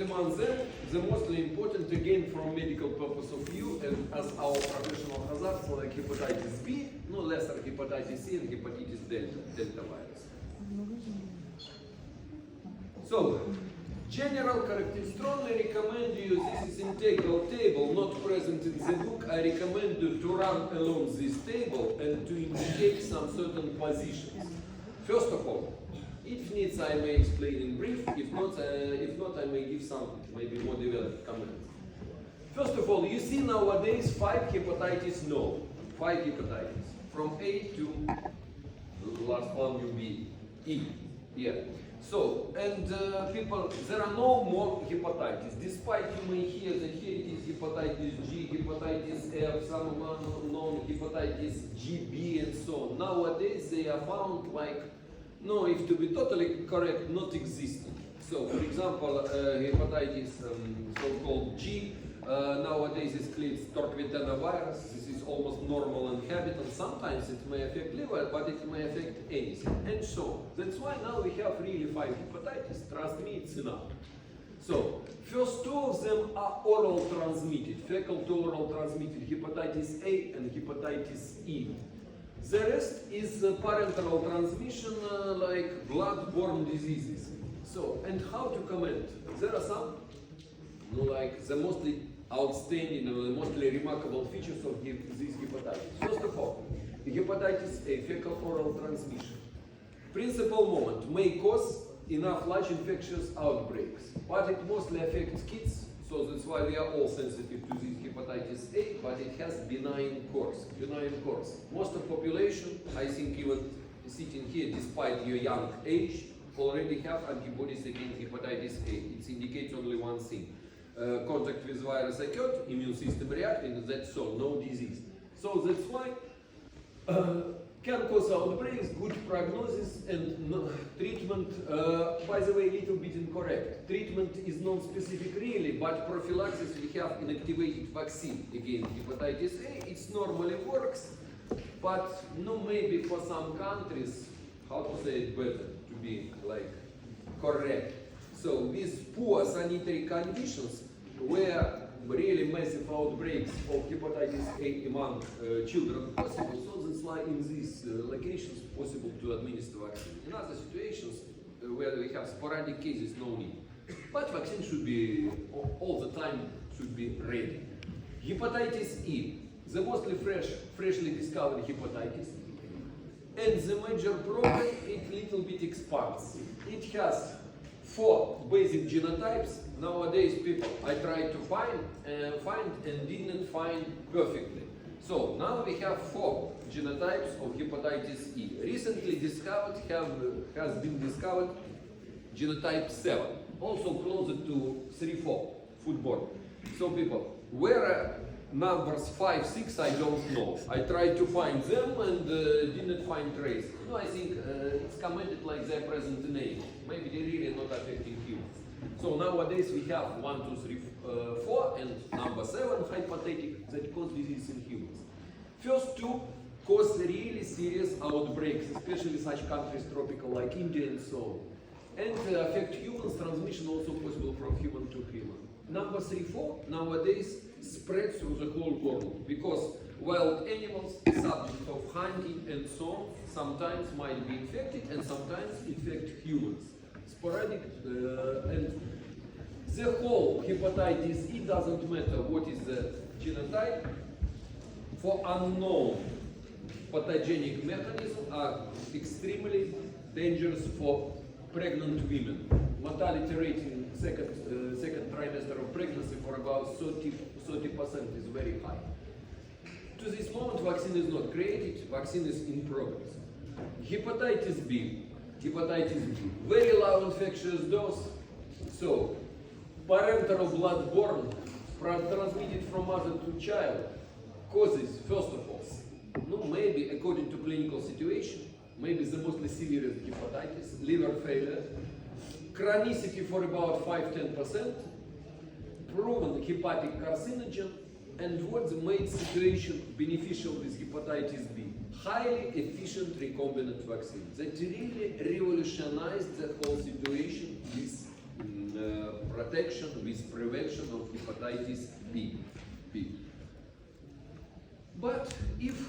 among them, the mostly important again from medical purpose of view and as our professional hazards like hepatitis B, no lesser hepatitis C and hepatitis delta virus. So, general characteristics, strongly recommend you, this is integral table, not present in the book. I recommend you to run along this table and to indicate some certain positions. First of all, if needs I may explain in brief, if not I may give some maybe more developed comments. First of all, you see nowadays 5 hepatitis known, 5 hepatitis, from A to the last one will be E. Yeah. So, and people, there are no more hepatitis, despite you may hear that here it is hepatitis G, hepatitis F, some known hepatitis GB and so on. Nowadays they are found like, no, if to be totally correct, not existing. So, for example, hepatitis so-called G, nowadays is called torquetina virus. This is almost normal inhabitant. Sometimes it may affect liver, but it may affect anything, and so on. That's why now we have really 5 hepatitis. Trust me, it's enough. So, first 2 of them are oral transmitted, fecal to oral transmitted, hepatitis A and hepatitis E. The rest is parenteral transmission, like blood-borne diseases. So, and how to comment? There are some, like the mostly outstanding and the mostly remarkable features of this hepatitis. First of all, hepatitis A, fecal oral transmission. Principal moment may cause enough large infectious outbreaks, but it mostly affects kids, so that's why we are all sensitive to this hepatitis A, but it has benign course. Most of population, I think even sitting here, despite your young age, already have antibodies against hepatitis A. It indicates only one thing. Contact with virus occurred, immune system reacted, and that's all, no disease. So that's why can cause outbreaks, good prognosis, and treatment, by the way, a little bit incorrect. Treatment is non-specific really, but prophylaxis, we have inactivated vaccine against hepatitis A. It normally works, but no, maybe for some countries, how to say it better, to be like correct. So with poor sanitary conditions, where really massive outbreaks of hepatitis A among children possible, so that's why in these locations possible to administer vaccine. In other situations where we have sporadic cases, no need. But vaccine should be all the time should be ready. Hepatitis E, the mostly freshly discovered hepatitis, and the major problem it little bit expands. It has 4 basic genotypes. Nowadays, people, I tried to find and didn't find perfectly. So now we have 4 genotypes of hepatitis E. Recently discovered has been discovered genotype 7, also closer to 3-4, foodborne. So people, where are numbers 5, 6, I don't know. I tried to find them and didn't find trace. No, I think it's commented like they're present in A. Maybe they're really not affecting humans. So nowadays we have 1, 2, 3, 4 and number 7 hypothetic that cause disease in humans. First 2 cause really serious outbreaks, especially such countries tropical like India and so on. And affect humans, transmission also possible from human to human. Number 3, 4 nowadays spread through the whole world because wild animals, subject of hunting and so on, sometimes might be infected and sometimes infect humans. Sporadic and the whole hepatitis E doesn't matter what is the genotype. For unknown pathogenic mechanism are extremely dangerous for pregnant women. Mortality rate in second trimester of pregnancy for about 30% is very high. To this moment, vaccine is not created, vaccine is in progress. Hepatitis B, very low infectious dose. So, parenteral blood-borne, transmitted from mother to child, causes, first of all, no, maybe according to clinical situation, maybe the mostly severe hepatitis, liver failure, chronicity for about 5-10%, proven hepatic carcinogen, and what made situation beneficial with hepatitis B? Highly efficient recombinant vaccine that really revolutionized the whole situation with protection, with prevention of hepatitis B. But if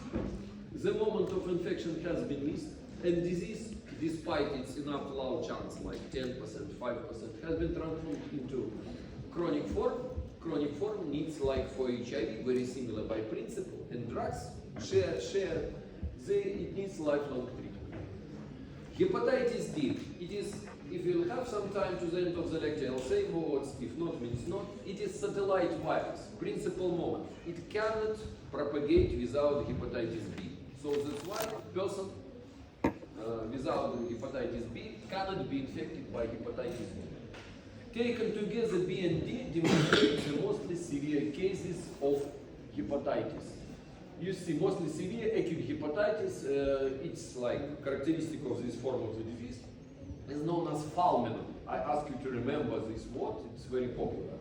the moment of infection has been missed and disease, despite its enough low chance, like 10%, 5%, has been transformed into chronic form needs, like for HIV, very similar by principle, and drugs it needs lifelong treatment. Hepatitis D, it is, if you'll have some time to the end of the lecture, I'll say more words, if not, means not. It is satellite virus, principal moment. It cannot propagate without hepatitis B. So that's why a person without hepatitis B cannot be infected by hepatitis B. Taken together, B and D demonstrate the mostly severe cases of hepatitis. You see, mostly severe acute hepatitis, it's like characteristic of this form of the disease, is known as fulminant. I ask you to remember this word, it's very popular.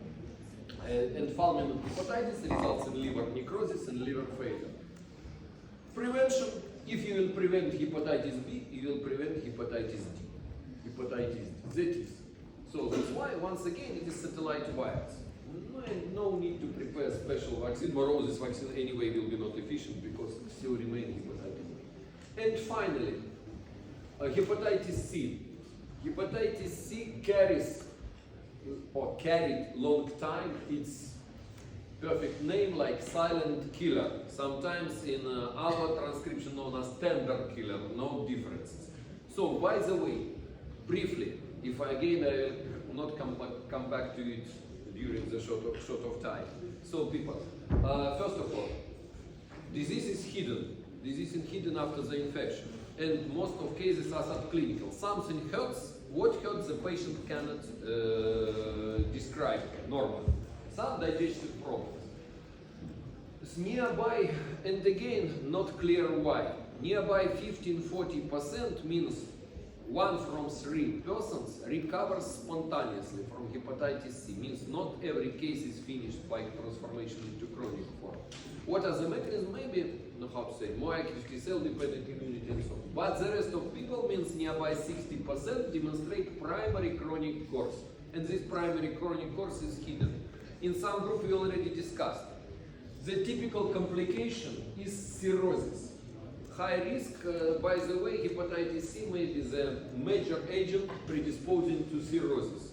And fulminant hepatitis results in liver necrosis and liver failure. Prevention, if you will prevent hepatitis B, you will prevent hepatitis D. That is. So that's why, once again, it is satellite virus. No need to prepare special vaccine. Moreover, this vaccine anyway will be not efficient because it still remains hepatitis B. And finally, hepatitis C. Hepatitis C carries or carried long time its perfect name like silent killer. Sometimes in our transcription known as tender killer, no differences. So by the way, briefly, if I will not come back to it during the short of time. So people, first of all, disease is hidden. Disease is hidden after the infection. And most of cases are subclinical. Something hurts. What hurts the patient cannot describe normally. Some digestive problems. It's nearby, and again, not clear why. Nearby 15–40% means 1 from 3 persons recovers spontaneously from hepatitis C. Means not every case is finished by transformation into chronic form. What are the mechanisms? Maybe, how to say, more active cell dependent immunity and so on. But the rest of people means nearby 60% demonstrate primary chronic course. And this primary chronic course is hidden. In some group we already discussed. The typical complication is cirrhosis. High risk, by the way, hepatitis C may be the major agent predisposing to cirrhosis.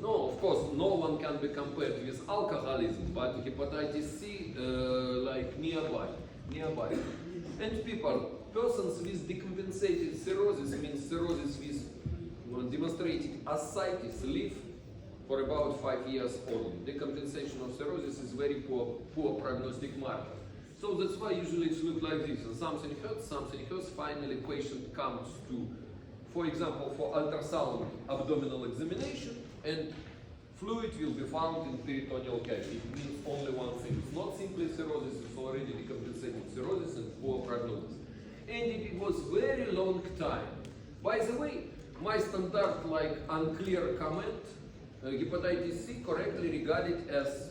No, of course, no one can be compared with alcoholism, but hepatitis C, like nearby. And persons with decompensated cirrhosis, means cirrhosis with demonstrated ascites, live for about 5 years only. Decompensation of cirrhosis is very poor prognostic marker. So that's why usually it looks like this. Something hurts, finally patient comes to, for example, for ultrasound abdominal examination, and fluid will be found in peritoneal cavity. It means only one thing. It's not simply cirrhosis, it's already decompensated cirrhosis and poor prognosis. And it was very long time. By the way, my standard like unclear comment, hepatitis C correctly regarded as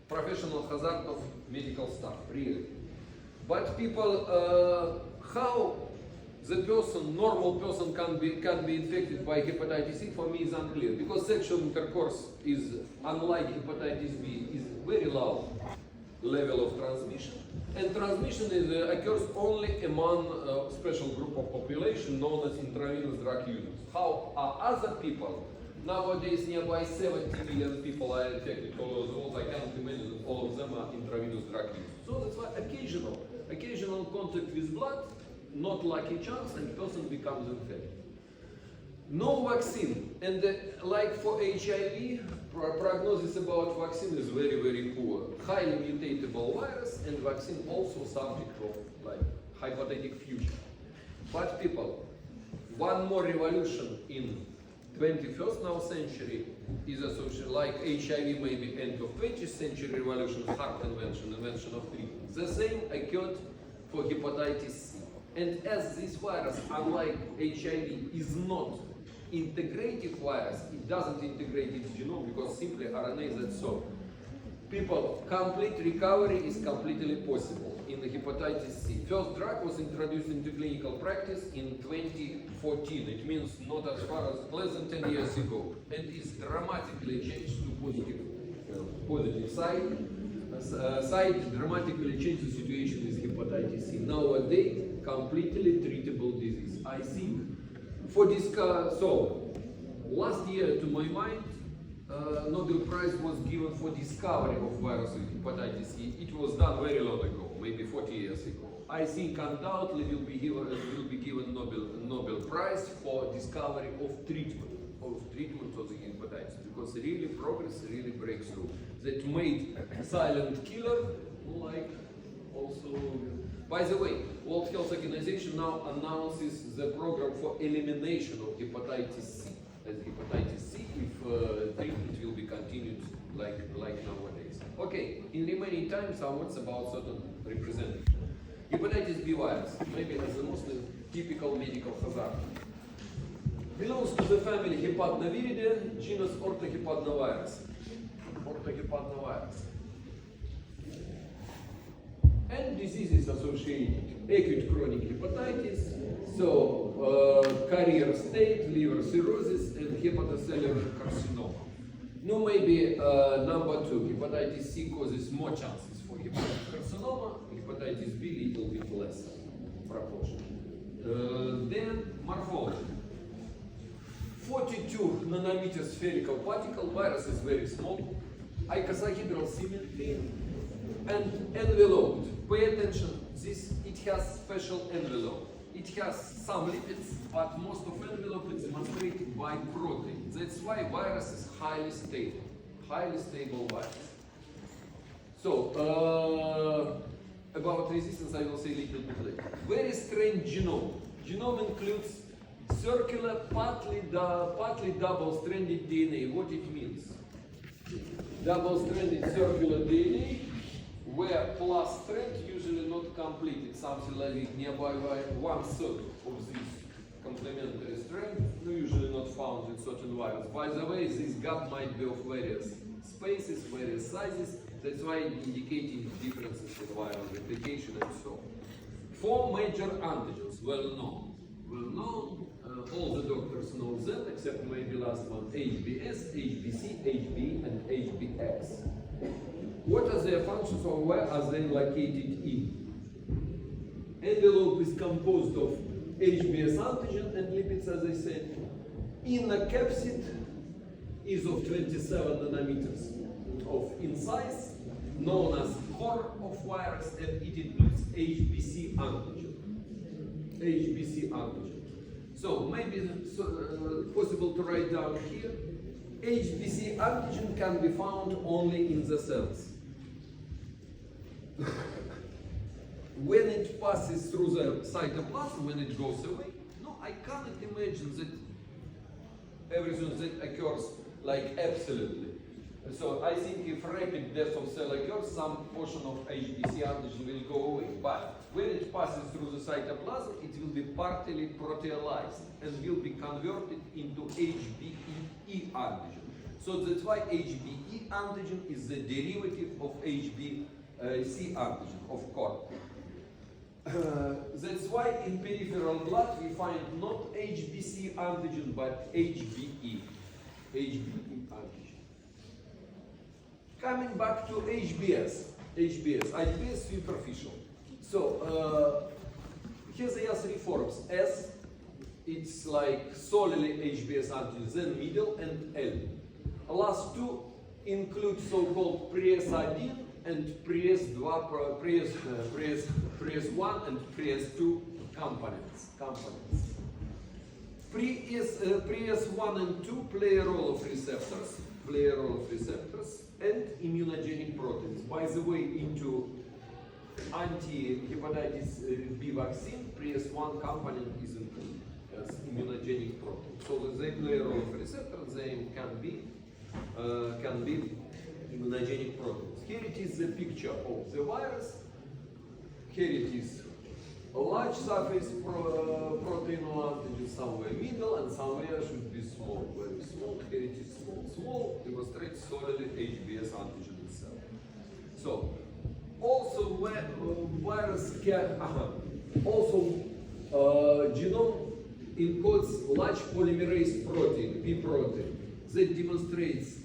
professional hazard of medical staff, really. But people, how the normal person can be infected by hepatitis C, for me is unclear, because sexual intercourse is, unlike hepatitis B, is very low level of transmission, and transmission occurs only among a special group of population known as intravenous drug users. How are other people? Nowadays, nearby 70 million people are infected all over the world. I can't imagine that all of them are intravenous drug users. So that's why occasional contact with blood, not lucky chance, and person becomes infected. No vaccine, and like for HIV, prognosis about vaccine is very, very poor. Highly mutatable virus, and vaccine also subject of like hypothetical future. But people, one more revolution in 21st now century is associated, like HIV maybe end of 20th century revolution, heart invention of treatment. The same occurred for hepatitis C. And as this virus, unlike HIV, is not integrative virus, it doesn't integrate its genome because simply RNA, that's so. People, complete recovery is completely possible in the hepatitis C. First drug was introduced into clinical practice in 2014. It means not as far as less than 10 years ago, and is dramatically changed to positive side. Dramatically changed the situation with hepatitis C. Nowadays, completely treatable disease. I think for this, so last year, to my mind, Nobel Prize was given for discovery of virus of hepatitis C. It was done very long ago, maybe 40 years ago. I think undoubtedly will be given Nobel Prize for discovery of treatment of the hepatitis, because really progress, really breakthrough that made silent killer like also. By the way, World Health Organization now announces the program for elimination of hepatitis C. As hepatitis C, if treatment will be continued like nowadays. Okay, in remaining time, some words about certain representatives. Hepatitis B virus, maybe as the most typical medical hazard. Belongs to the family Hepatnaviridae, genus Orthohepatnovirus. And diseases associated: acute chronic hepatitis, carrier state, liver cirrhosis, and hepatocellular carcinoma. No, maybe number 2, hepatitis C causes more chances for hepatic carcinoma, hepatitis B little bit less proportion. Then morphology. 42 nanometer spherical particle, virus is very small, icosahedral symmetry, and enveloped. Pay attention, it has special envelope. It has some lipids, but most of envelope is demonstrated by protein. That's why virus is highly stable virus. So, about resistance I will say a little bit later. Very strange genome. Genome includes circular, partly double-stranded DNA. What it means? Double-stranded circular DNA, where plus strand usually not completed, something like nearby 1/3 of this complementary strand, usually not found in certain virus. By the way, this gap might be of various spaces, various sizes. That's why indicating differences in viral replication and so on. 4 major antigens, well known. All the doctors know them, except maybe last one: HBS, HBC, HB, and HBX. What are their functions, or where are they located in? Envelope is composed of HBS antigen and lipids, as I said. Inner capsid is of 27 nanometers in size, known as core of virus, and it includes HBC antigen. So maybe possible to write down here. HBC antigen can be found only in the cells. When it passes through the cytoplasm, when it goes away, no, I cannot imagine that everything that occurs like absolutely. So I think if rapid death of cell occurs, some portion of HBC antigen will go away. But when it passes through the cytoplasm, it will be partly proteolyzed and will be converted into HBE antigen. So that's why HBE antigen is the derivative of HBC antigen, of course. That's why in peripheral blood we find not HBC antigen but HBE antigen. Coming back to HBS superficial. So here they are 3 forms. S, it's like solely HBS antigen, then middle, and L. Last 2 include so-called Pres-1 and Pres-1 and Pres-2 components. Pres-1 and 2 play a role of receptors and immunogenic proteins. By the way, into anti-hepatitis B vaccine, Pres-1 component is included as immunogenic protein. So they play a role of receptors. They can be immunogenic proteins. Here it is the picture of the virus. Here it is a large surface protein antigen, somewhere middle, and somewhere should be small, very small. Here it is small. Demonstrates solely HBS antigen itself. So, also virus can, genome encodes large polymerase protein, P protein, that demonstrates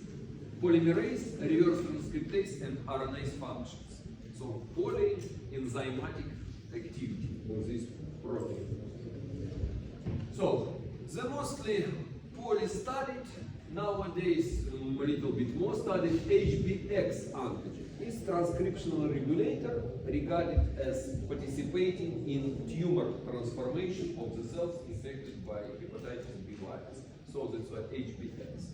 polymerase, reverse transcriptase, and RNase functions. So, polyenzymatic activity of this protein. So, the mostly poorly studied, nowadays a little bit more studied, HBX antigen is transcriptional regulator regarded as participating in tumor transformation of the cells affected by hepatitis B virus. So that's why HBX.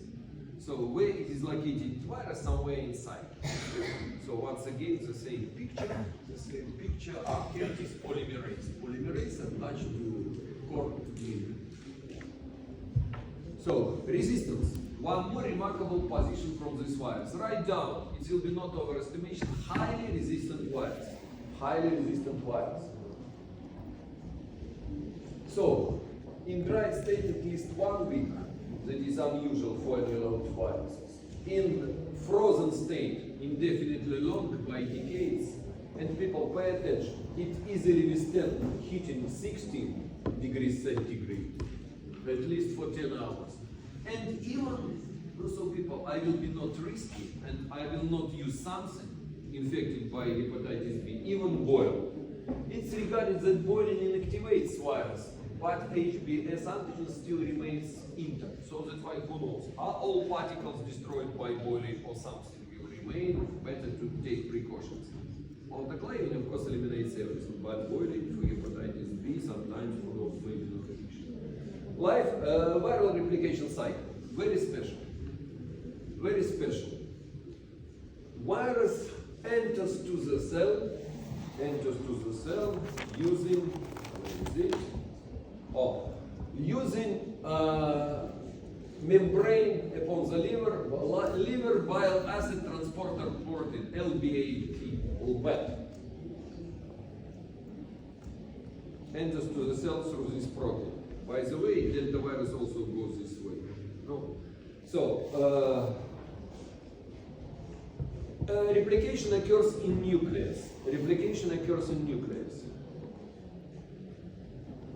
So where it is located virus somewhere inside. So once again the same picture here is polymerase. Polymerase attached to core DNA. So resistance. One more remarkable position from this virus. Write down, it will be not overestimation, highly resistant virus. Highly resistant virus. So, in dry state at least 1 week, that is unusual for enveloped viruses. In frozen state, indefinitely long by decades, and people pay attention, it easily withstand heating 16 degrees centigrade, at least for 10 hours. And even so people, I will be not risky and I will not use something infected by hepatitis B, even boil. It's regarded that boiling inactivates virus, but HBS antigen still remains intact. So that's why who knows? Are all particles destroyed by boiling or something will remain? Better to take precautions. Autoclaving of course eliminates everything, but boiling for hepatitis B sometimes who knows, maybe not an issue. Viral replication cycle, very special. Very special. Virus enters to the cell using, using membrane upon the liver bile acid transporter protein, LBAT, enters to the cell through this protein. By the way, delta virus also goes this way. No. So, replication occurs in nucleus. Replication occurs in nucleus.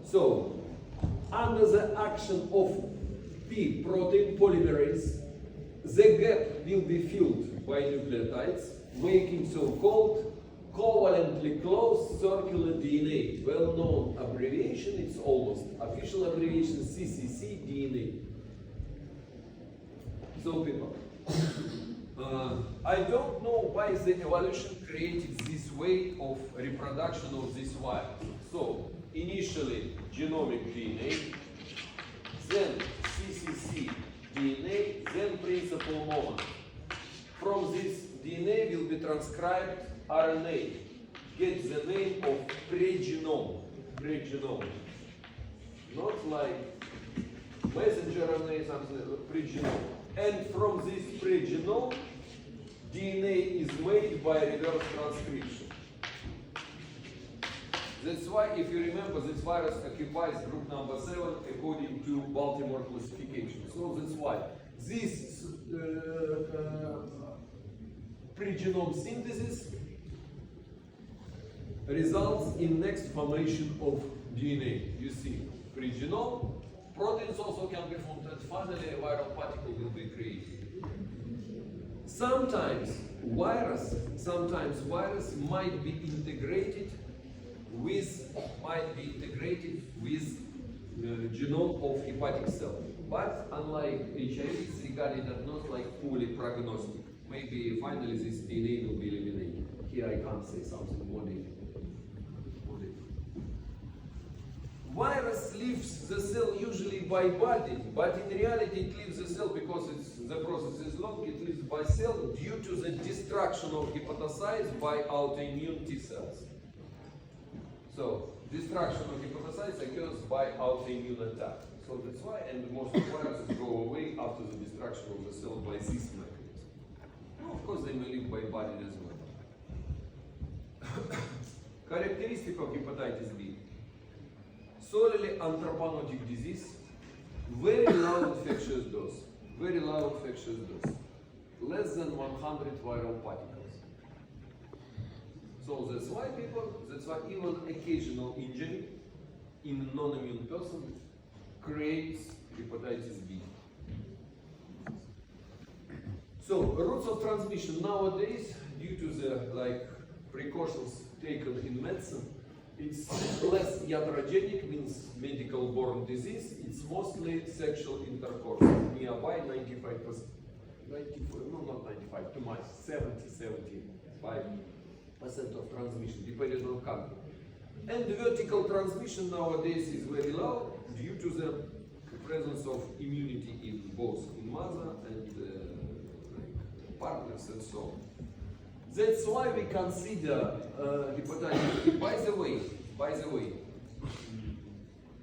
So, under the action of P protein polymerase, the gap will be filled by nucleotides, making so-called covalently closed circular DNA. Well-known abbreviation, it's almost official abbreviation, CCC DNA. So people, I don't know why the evolution created this way of reproduction of this virus. So, initially genomic DNA, then CCC DNA, then principal moment. From this DNA will be transcribed RNA, gets the name of pregenome. Pregenome. Not like messenger RNA, something, pregenome. And from this pregenome, DNA is made by reverse transcription. That's why, if you remember, this virus occupies group number 7 according to Baltimore classification. So that's why this pregenome synthesis results in next formation of DNA. You see, pregenome, proteins also can be formed, and finally a viral particle will be created. Sometimes virus might be integrated with genome of hepatic cell. But unlike HIV, it's regarded as not like fully prognostic. Maybe finally this DNA will be eliminated. Here I can't say something more difficult. Virus leaves the cell usually by body, but in reality it leaves the cell because the process is long, it leaves by cell due to the destruction of hepatocytes by autoimmune T cells. So, destruction of hepatocytes occurs by autoimmune attack. So that's why, and most of viruses go away after the destruction of the cell by this mechanism. Well, of course, they may live by body as well. Characteristic of hepatitis B. Solely anthropogenic disease, very low infectious dose, less than 100 viral particles. So that's why even occasional injury in a non-immune person creates hepatitis B. So routes of transmission nowadays, due to the precautions taken in medicine, it's less iatrogenic, means medical borne disease. It's mostly sexual intercourse, nearby 95%. 94, no, not 95, too much, 75% of transmission, depending on country. And the vertical transmission nowadays is very low due to the presence of immunity in both in mother and partners and so on. That's why we consider hepatitis B. By the way,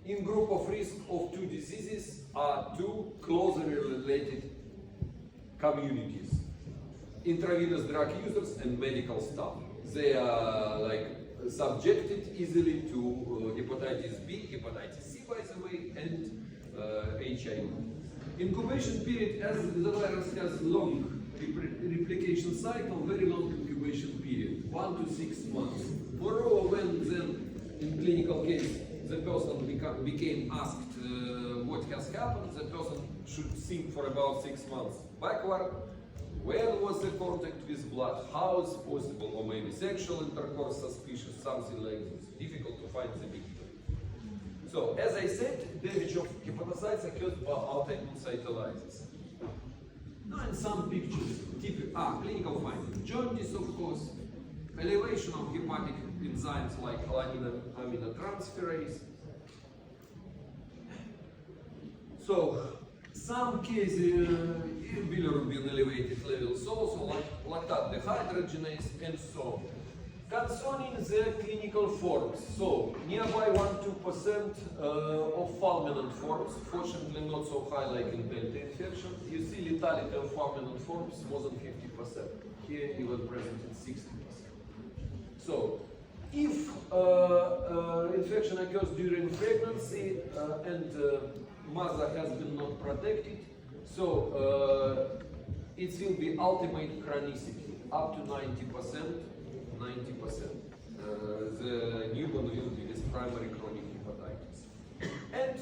in group of risk of two diseases are two closely related communities: intravenous drug users and medical staff. They are subjected easily to hepatitis B, hepatitis C, by the way, and HIV. Incubation period, as the virus has long replication cycle, very long incubation period, 1 to 6 months. Moreover, when then in clinical case the person became asked what has happened, the person should think for about 6 months backward. When was the contact with blood? How is possible? Or maybe sexual intercourse suspicious, something like this. Difficult to find the victim. So, as I said, damage of hepatocytes occurs by autoimmune cytolysis. Now, in some pictures, clinical findings. Jaundice, of course, elevation of hepatic enzymes like aminotransferase. So, some cases, bilirubin elevated levels, also lactate dehydrogenase, and so on. Concerning the clinical forms, so nearby 1-2% of fulminant forms, fortunately not so high like in delta infection. You see lethality of fulminant forms more than 50%. Here even present in 60%. So if infection occurs during pregnancy and mother has been not protected, so it will be ultimate chronicity, up to 90%. The newborn will be with primary chronic hepatitis. And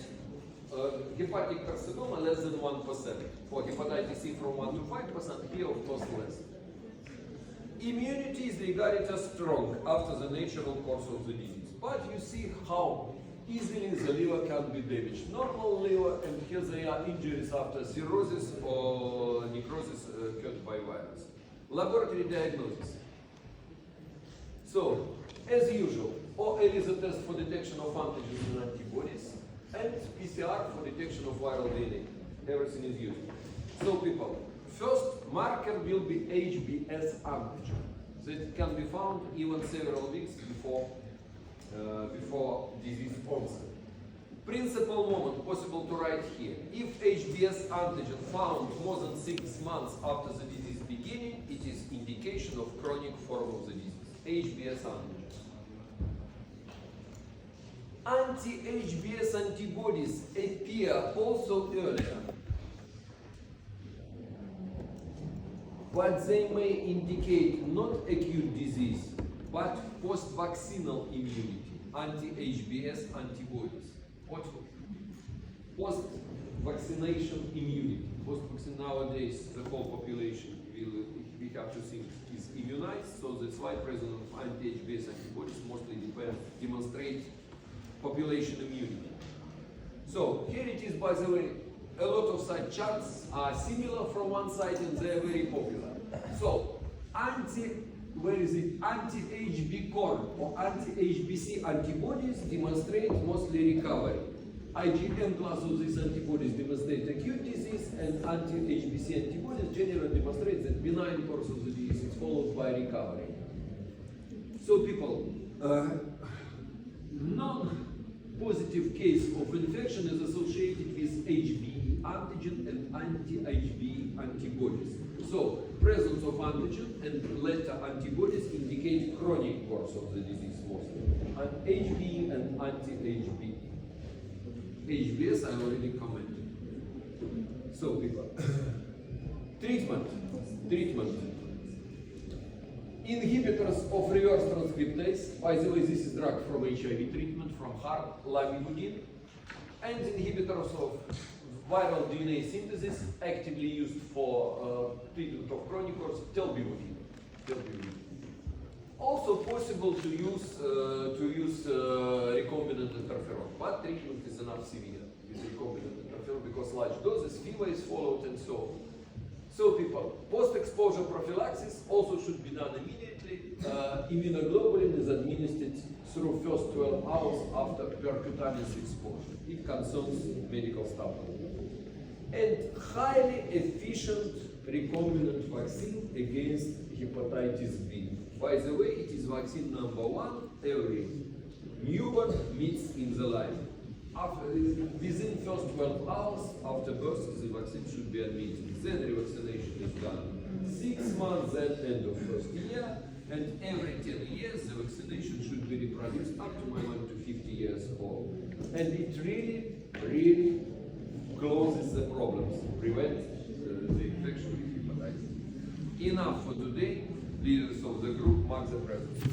hepatic carcinoma less than 1%. For hepatitis C from 1 to 5%, here of course less. Immunity is regarded as strong after the natural course of the disease. But you see how easily the liver can be damaged. Normal liver, and here there are injuries after cirrhosis or necrosis occurred by virus. Laboratory diagnosis. So, as usual, or ELISA test for detection of antigens and antibodies, and PCR for detection of viral DNA. Everything is used. So, people, first marker will be HBs antigen. That can be found even several weeks before disease onset. Principal moment possible to write here. If HBs antigen found more than 6 months after the disease beginning, it is indication of chronic form of the disease. HBs antigen. Anti-HBs antibodies appear also earlier, but they may indicate not acute disease, but post-vaccinal immunity. Anti-HBs antibodies. Post-vaccination immunity. Post-vaccine nowadays, the whole population we have to think is immunized, so that's why presence of anti-HBs antibodies mostly demonstrate population immunity. So here it is, by the way, a lot of such charts are similar from one side and they are very popular. So anti-HB core or anti-HBC antibodies demonstrate mostly recovery. IgM class of these antibodies demonstrate acute disease, and anti-HBC antibodies generally demonstrate that benign course of the disease is followed by recovery. So people, non-positive case of infection is associated with HBe antigen and anti-HBe antibodies. So presence of antigen and later antibodies indicate chronic course of the disease mostly. And HBe and anti-HBe. HBs I already commented. So people, treatment. Inhibitors of reverse transcriptase. By the way, this is drug from HIV treatment from heart, lamivudine. And inhibitors of viral DNA synthesis, actively used for treatment of chronic cause, telbivudine. Also possible to use recombinant interferon, but treatment is enough severe with recombinant interferon because large doses, fever is followed, and so on. So people, post-exposure prophylaxis also should be done immediately. Immunoglobulin is administered through first 12 hours after percutaneous exposure. It concerns medical staff. And highly efficient recombinant vaccine against hepatitis B. By the way, it is vaccine number 1 every newborn meets in the life. Within first 12 hours after birth, the vaccine should be administered. Then revaccination is done 6 months at end of first year, and every 10 years the vaccination should be reproduced up to 50 years old. And it really closes the problems, prevents the infection with hepatitis. Enough for today. Leaders of the group, mark the presence.